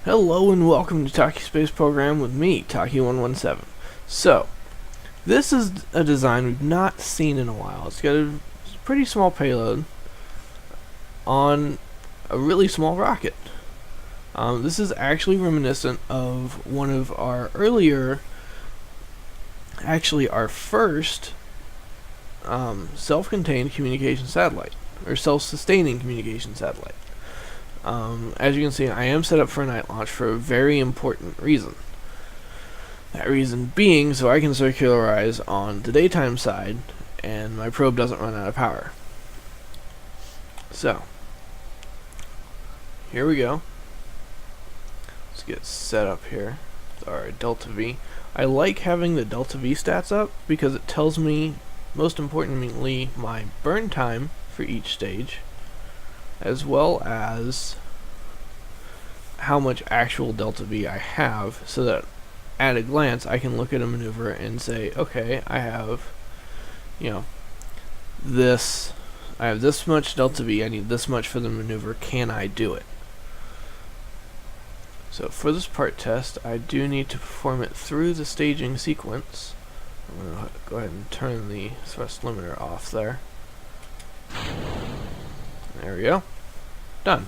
Hello and welcome to Taki Space Program with me, Taki117. So, this is a design we've not seen in a while. It's got a pretty small payload on a really small rocket. This is actually reminiscent of one of our earlier, actually our first self-contained communication satellite, or self-sustaining communication satellite. As you can see, I am set up for a night launch for a very important reason. That reason being so I can circularize on the daytime side and my probe doesn't run out of power. So, here we go. Let's get set up here with our Delta V. I like having the Delta V stats up because it tells me, most importantly, my burn time for each stage, as well as how much actual Delta V I have, so that at a glance I can look at a maneuver and say, okay, I have, this much Delta V, I need this much for the maneuver, can I do it? So for this part test, I do need to perform it through the staging sequence. I'm going to go ahead and turn the thrust limiter off there. There we go. Done.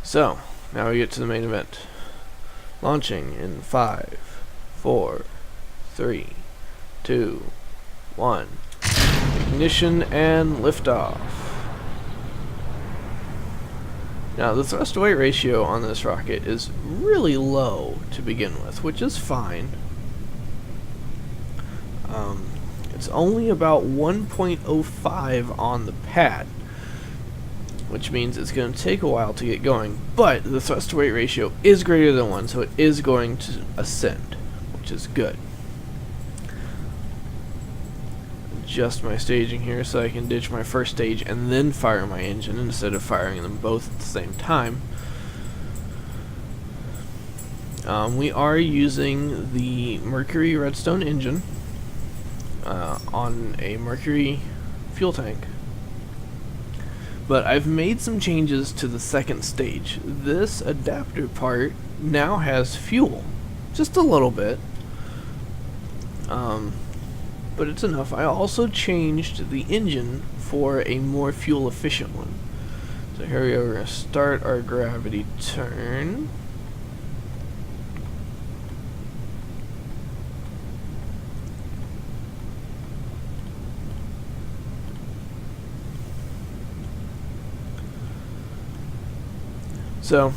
So, now we get to the main event. Launching in 5, 4, 3, 2, 1. Ignition and liftoff. Now, the thrust to weight ratio on this rocket is really low to begin with, which is fine. It's only about 1.05 on the pad, which means it's going to take a while to get going, but the thrust to weight ratio is greater than 1, so it is going to ascend, which is good. Adjust my staging here so I can ditch my first stage and then fire my engine instead of firing them both at the same time. We are using the Mercury Redstone engine on a Mercury fuel tank. But I've made some changes to the second stage. This adapter part now has fuel. Just a little bit. But it's enough. I also changed the engine for a more fuel efficient one. So here we go, we're going to start our gravity turn. So,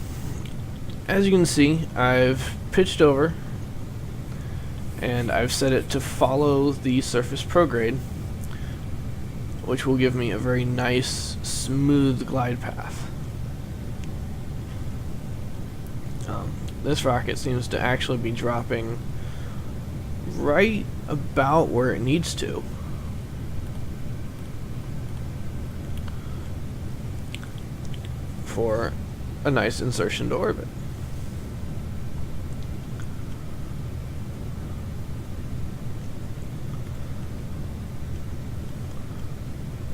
as you can see, I've pitched over and I've set it to follow the surface prograde, which will give me a very nice, smooth glide path. This rocket seems to actually be dropping right about where it needs to. For a nice insertion to orbit.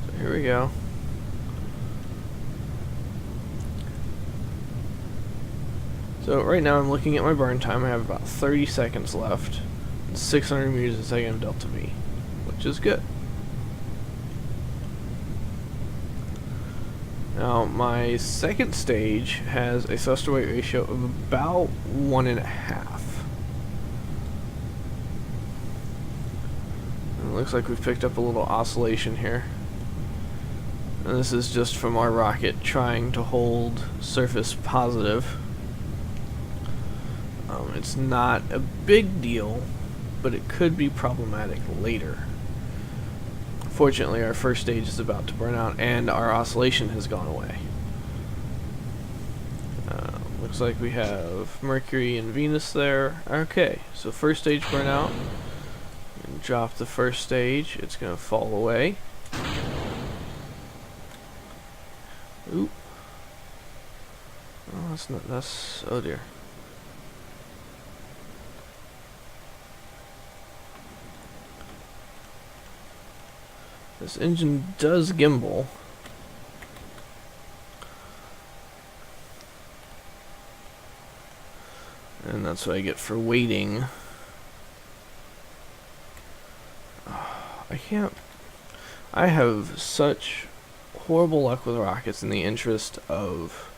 So here we go. So right now I'm looking at my burn time. I have about 30 seconds left. 600 meters a second Delta V, which is good. Now, my second stage has a thrust to weight ratio of about 1.5. It looks like we've picked up a little oscillation here. And this is just from our rocket trying to hold surface positive. It's not a big deal, but it could be problematic later. Fortunately, our first stage is about to burn out, and our oscillation has gone away. Looks like we have Mercury and Venus there. Okay, so first stage burnout. Drop the first stage. It's going to fall away. Oop. Oh, that's not. That's. Oh dear. This engine does gimbal. And that's what I get for waiting. I have such horrible luck with rockets in the interest of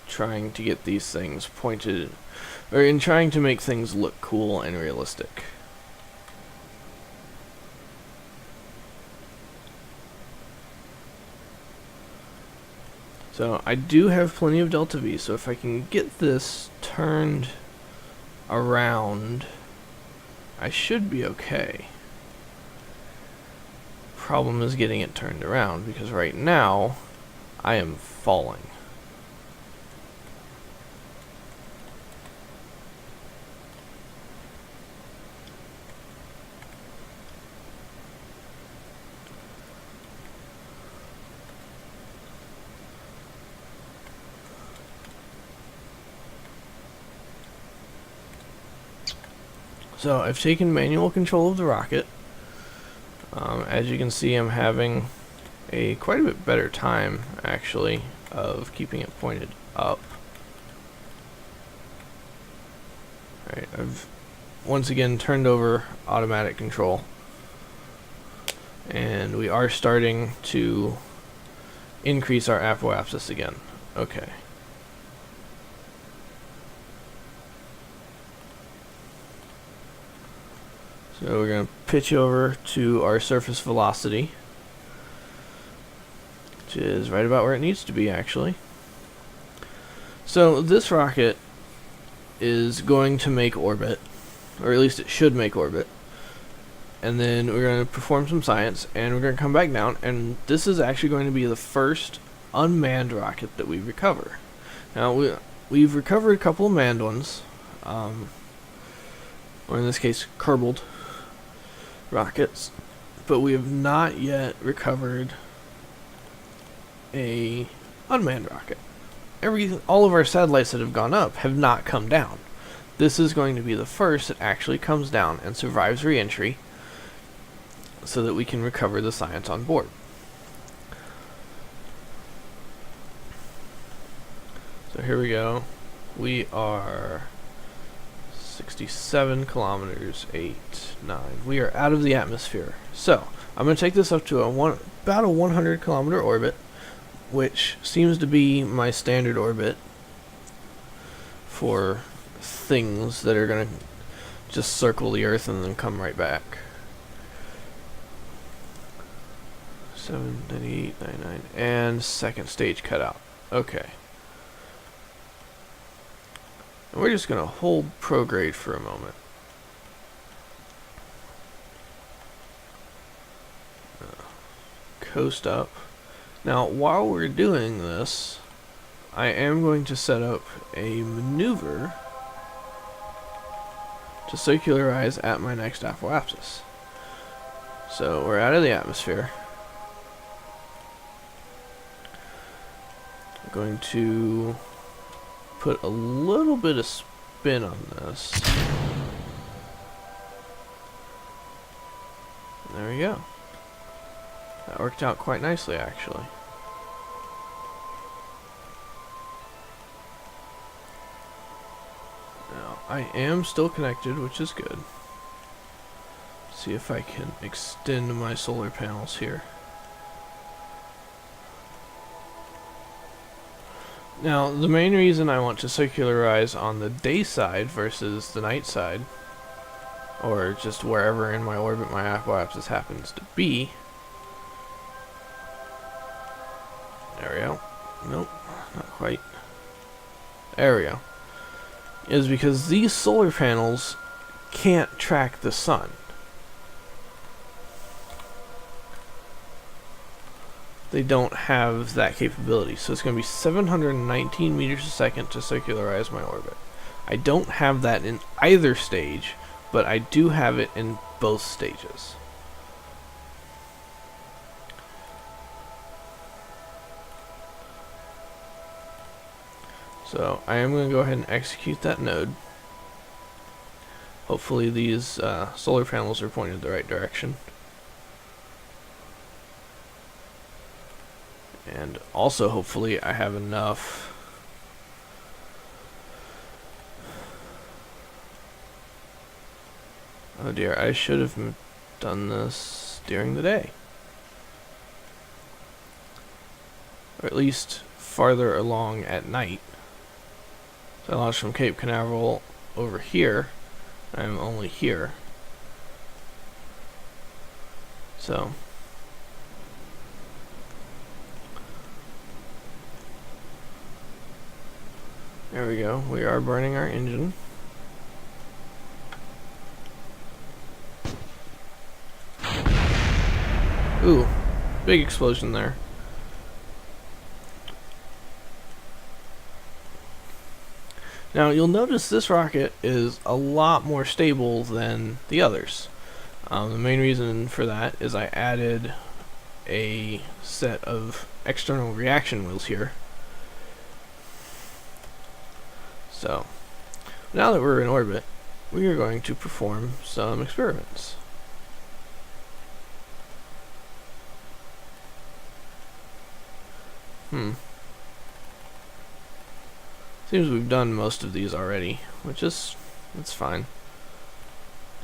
trying to get these things pointed, or in trying to make things look cool and realistic. So I do have plenty of Delta V, so if I can get this turned around, I should be okay. Problem is getting it turned around, because right now I am falling. So I've taken manual control of the rocket. As you can see, I'm having quite a bit better time, actually, of keeping it pointed up. Alright, I've once again turned over automatic control. And we are starting to increase our apoapsis again. Okay. So we're going to pitch over to our surface velocity, which is right about where it needs to be, actually. So this rocket is going to make orbit, or at least it should make orbit. And then we're going to perform some science, and we're going to come back down, and this is actually going to be the first unmanned rocket that we recover. Now, we've recovered a couple of manned ones, or in this case, Kerbal rockets, but we have not yet recovered a unmanned rocket. All of our satellites that have gone up have not come down. This is going to be the first that actually comes down and survives re-entry, so that we can recover the science on board. So here we go. We are 67 kilometers, 8, 9. We are out of the atmosphere. So I'm going to take this up to about a 100 kilometer orbit, which seems to be my standard orbit for things that are going to just circle the Earth and then come right back. 7, 98, 99, and second stage cut out. Okay. And we're just going to hold prograde for a moment. Coast up. Now, while we're doing this, I am going to set up a maneuver to circularize at my next apoapsis. So we're out of the atmosphere. I'm going to put a little bit of spin on this. There we go. That worked out quite nicely, actually. Now, I am still connected, which is good. See if I can extend my solar panels here. Now, the main reason I want to circularize on the day side versus the night side, or just wherever in my orbit my apoapsis happens to be. There we go. Nope, not quite. There we go. Is because these solar panels can't track the sun. They don't have that capability, so it's going to be 719 meters a second to circularize my orbit. I don't have that in either stage, but I do have it in both stages. So I am going to go ahead and execute that node. Hopefully these solar panels are pointed the right direction. And also hopefully I have enough Oh dear, I should have done this during the day. Or at least farther along at night. So I launched from Cape Canaveral over here. I'm only here. So there we go. We are burning our engine. Ooh, big explosion there. Now you'll notice this rocket is a lot more stable than the others. The main reason for that is I added a set of external reaction wheels here. So now that we're in orbit, we are going to perform some experiments. Seems we've done most of these already, which is, that's fine.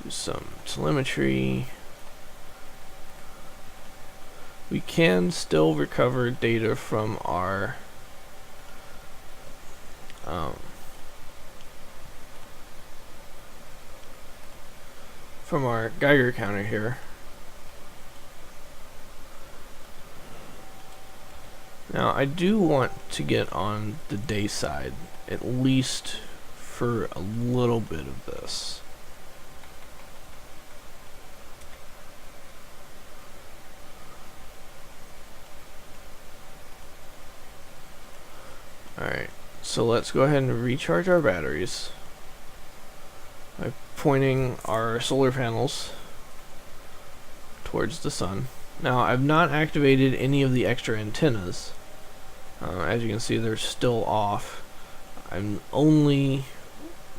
Do some telemetry. We can still recover data from our Geiger counter here. Now I do want to get on the day side, at least for a little bit of this. Alright, so let's go ahead and recharge our batteries by pointing our solar panels towards the sun. Now I've not activated any of the extra antennas. As you can see, they're still off. I'm only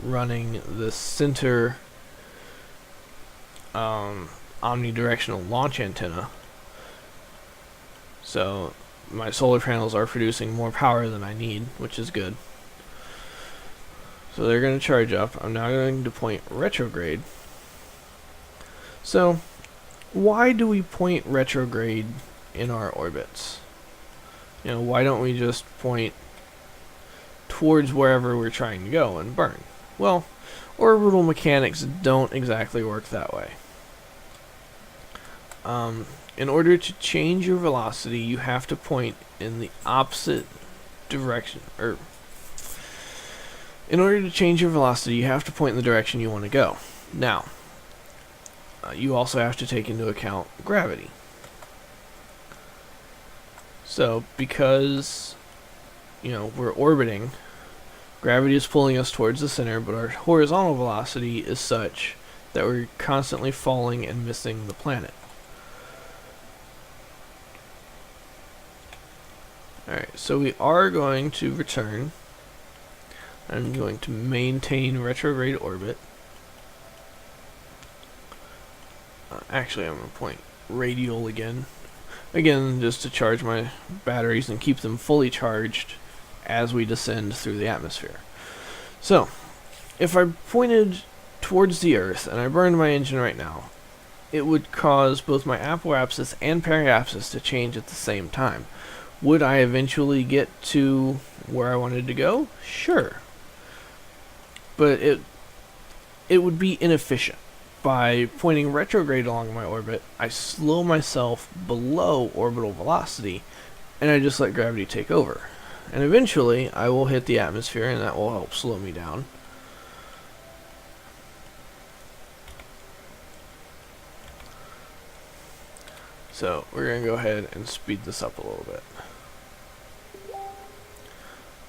running the center omnidirectional launch antenna. So my solar panels are producing more power than I need, which is good. So they're going to charge up. I'm now going to point retrograde. So why do we point retrograde in our orbits? You know, why don't we just point towards wherever we're trying to go and burn? Well, orbital mechanics don't exactly work that way. In order to change your velocity, you have to point in the opposite direction. Or, in order to change your velocity, you have to point in the direction you want to go. Now, you also have to take into account gravity. So, because, you know, we're orbiting, gravity is pulling us towards the center, but our horizontal velocity is such that we're constantly falling and missing the planet. Alright, so we are going to return. I'm going to maintain retrograde orbit. Actually, I'm going to point radial again. Again, just to charge my batteries and keep them fully charged as we descend through the atmosphere. So, if I pointed towards the Earth and I burned my engine right now, it would cause both my apoapsis and periapsis to change at the same time. Would I eventually get to where I wanted to go? Sure. But it would be inefficient. By pointing retrograde along my orbit, I slow myself below orbital velocity, and I just let gravity take over. And eventually, I will hit the atmosphere, and that will help slow me down. So, we're going to go ahead and speed this up a little bit.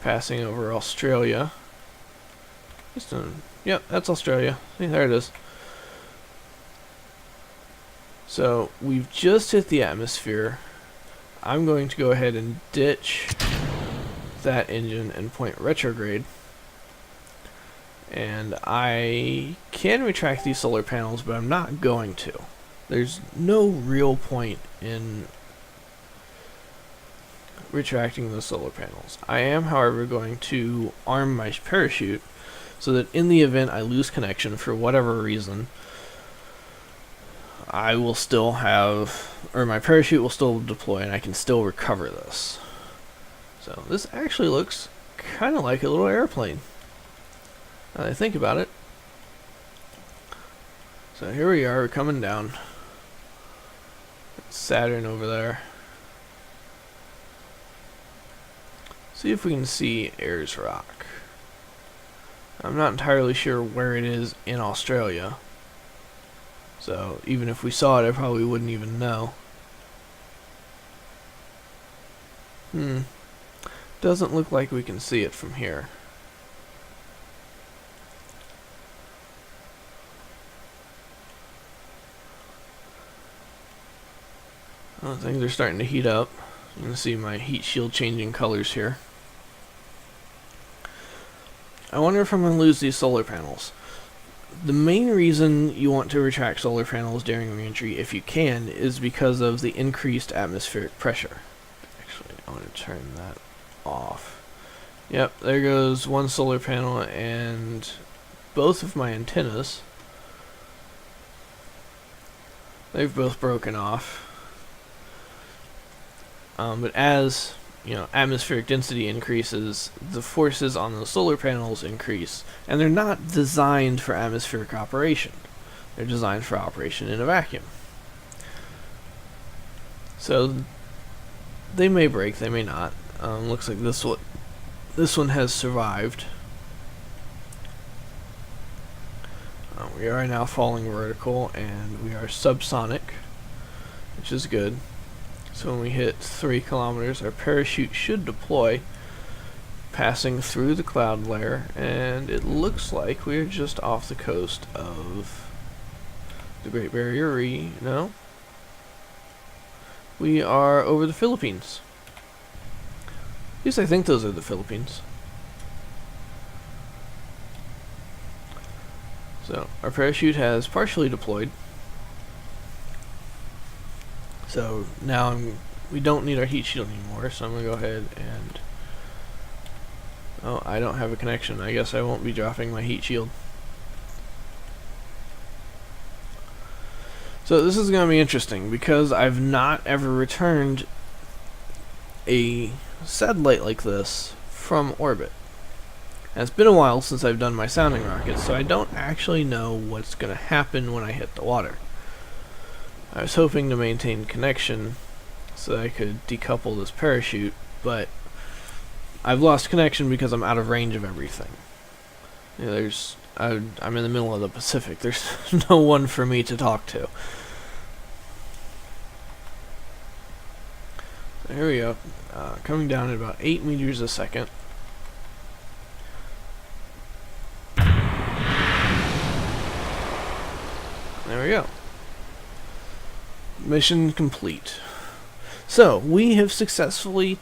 Passing over Australia. Yep, that's Australia. See, there it is. So, we've just hit the atmosphere. I'm going to go ahead and ditch that engine and point retrograde. And I can retract these solar panels, but I'm not going to. There's no real point in retracting the solar panels. I am, however, going to arm my parachute so that in the event I lose connection for whatever reason, I will still have, or my parachute will still deploy and I can still recover this. So this actually looks kind of like a little airplane, now that I think about it. So here we are, we're coming down. Saturn over there. See if we can see Ayers Rock. I'm not entirely sure where it is in Australia. So even if we saw it, I probably wouldn't even know. Doesn't look like we can see it from here. Oh, things are starting to heat up. You can see my heat shield changing colors here. I wonder if I'm going to lose these solar panels. The main reason you want to retract solar panels during re-entry, if you can, is because of the increased atmospheric pressure. Actually, I want to turn that off. Yep, there goes one solar panel and both of my antennas. They've both broken off. But as atmospheric density increases, the forces on the solar panels increase, and they're not designed for atmospheric operation. They're designed for operation in a vacuum. So they may break, they may not. Looks like this one has survived. We are now falling vertical, and we are subsonic, which is good. So when we hit 3 kilometers, our parachute should deploy, passing through the cloud layer, and it looks like we're just off the coast of the Great Barrier Reef. No? We are over the Philippines. At least I think those are the Philippines. So our parachute has partially deployed. So now we don't need our heat shield anymore, so I'm going to go ahead and... Oh, I don't have a connection. I guess I won't be dropping my heat shield. So this is going to be interesting, because I've not ever returned a satellite like this from orbit. And it's been a while since I've done my sounding rockets, so I don't actually know what's going to happen when I hit the water. I was hoping to maintain connection so that I could decouple this parachute, but I've lost connection because I'm out of range of everything. I'm in the middle of the Pacific. There's no one for me to talk to. So here we go. Coming down at about 8 meters a second. There we go. Mission complete. So, we have successfully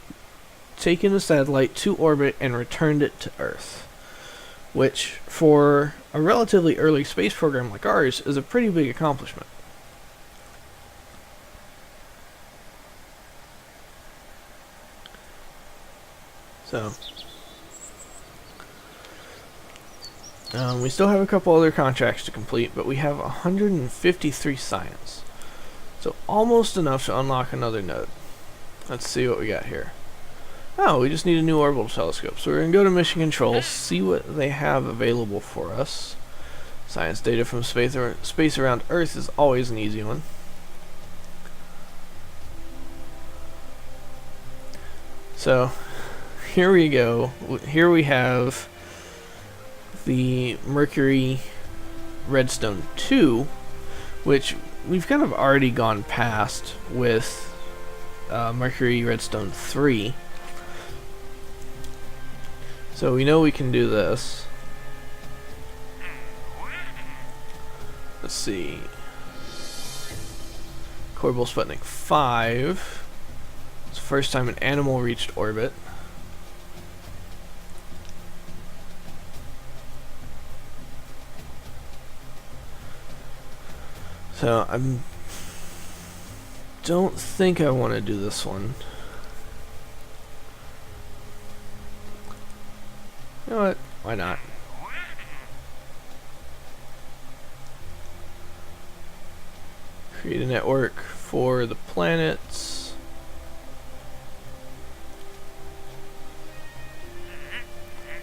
taken a satellite to orbit and returned it to Earth, which, for a relatively early space program like ours, is a pretty big accomplishment. So, we still have a couple other contracts to complete, but we have 153 science. So almost enough to unlock another node. Let's see what we got here. Oh, we just need a new orbital telescope. So we're going to go to Mission Control, see what they have available for us. Science data from space around Earth is always an easy one. So here we go. Here we have the Mercury Redstone 2, which we've kind of already gone past with Mercury Redstone 3. So we know we can do this. Let's see. Korabl Sputnik 5. It's the first time an animal reached orbit. So I don't think I want to do this one. You know what? Why not? Create a network for the planets.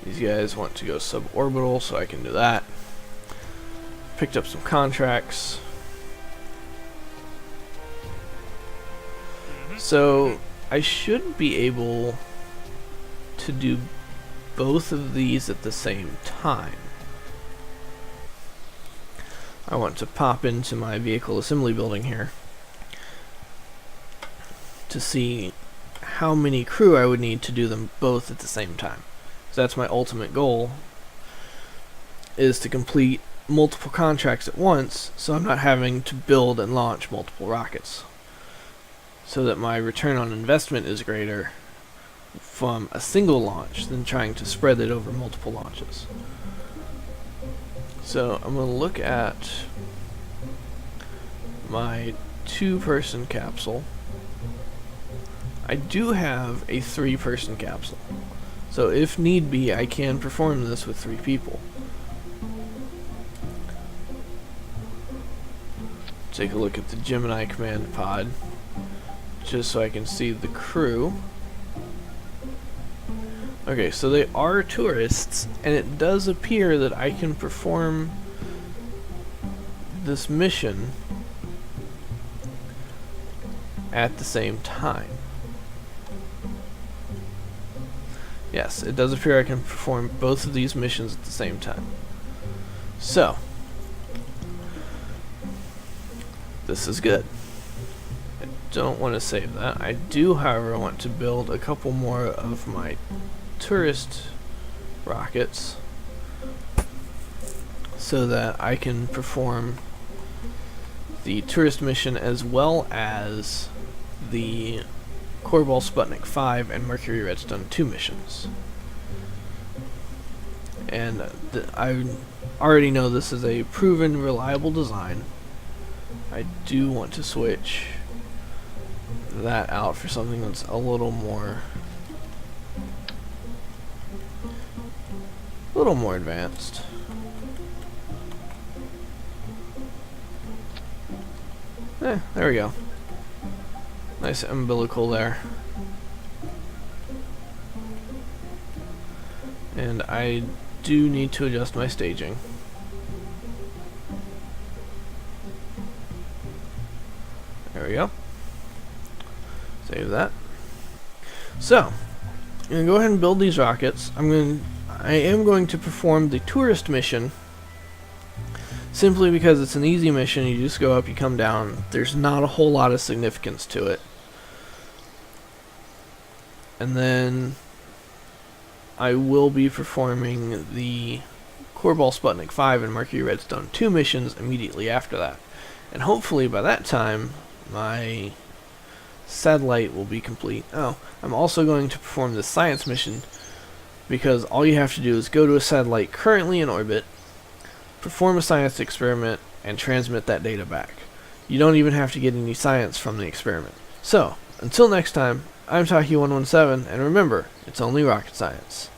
These guys want to go suborbital, so I can do that. Picked up some contracts. So I should be able to do both of these at the same time. I want to pop into my vehicle assembly building here to see how many crew I would need to do them both at the same time. So that's my ultimate goal, is to complete multiple contracts at once, so I'm not having to build and launch multiple rockets, so that my return on investment is greater from a single launch than trying to spread it over multiple launches. So I'm going to look at my 2-person capsule. I do have a 3-person capsule, so if need be I can perform this with 3 people. Take a look at the Gemini command pod, just so I can see the crew. Okay, so they are tourists, and it does appear that I can perform this mission at the same time. Yes, it does appear I can perform both of these missions at the same time. So, this is good. I don't want to save that. I do, however, want to build a couple more of my tourist rockets so that I can perform the tourist mission as well as the Korbal Sputnik 5 and Mercury Redstone 2 missions. And I already know this is a proven, reliable design. I do want to switch that out for something that's a little more advanced. There we go. Nice umbilical there. And I do need to adjust my staging. There we go. Save that. So, I'm going to go ahead and build these rockets. I am going to perform the tourist mission simply because it's an easy mission. You just go up, you come down. There's not a whole lot of significance to it. And then I will be performing the Korbal Sputnik 5 and Mercury Redstone 2 missions immediately after that. And hopefully by that time my satellite will be complete. Oh, I'm also going to perform the science mission, because all you have to do is go to a satellite currently in orbit, perform a science experiment, and transmit that data back. You don't even have to get any science from the experiment. So, until next time, I'm Taki117, and remember, it's only rocket science.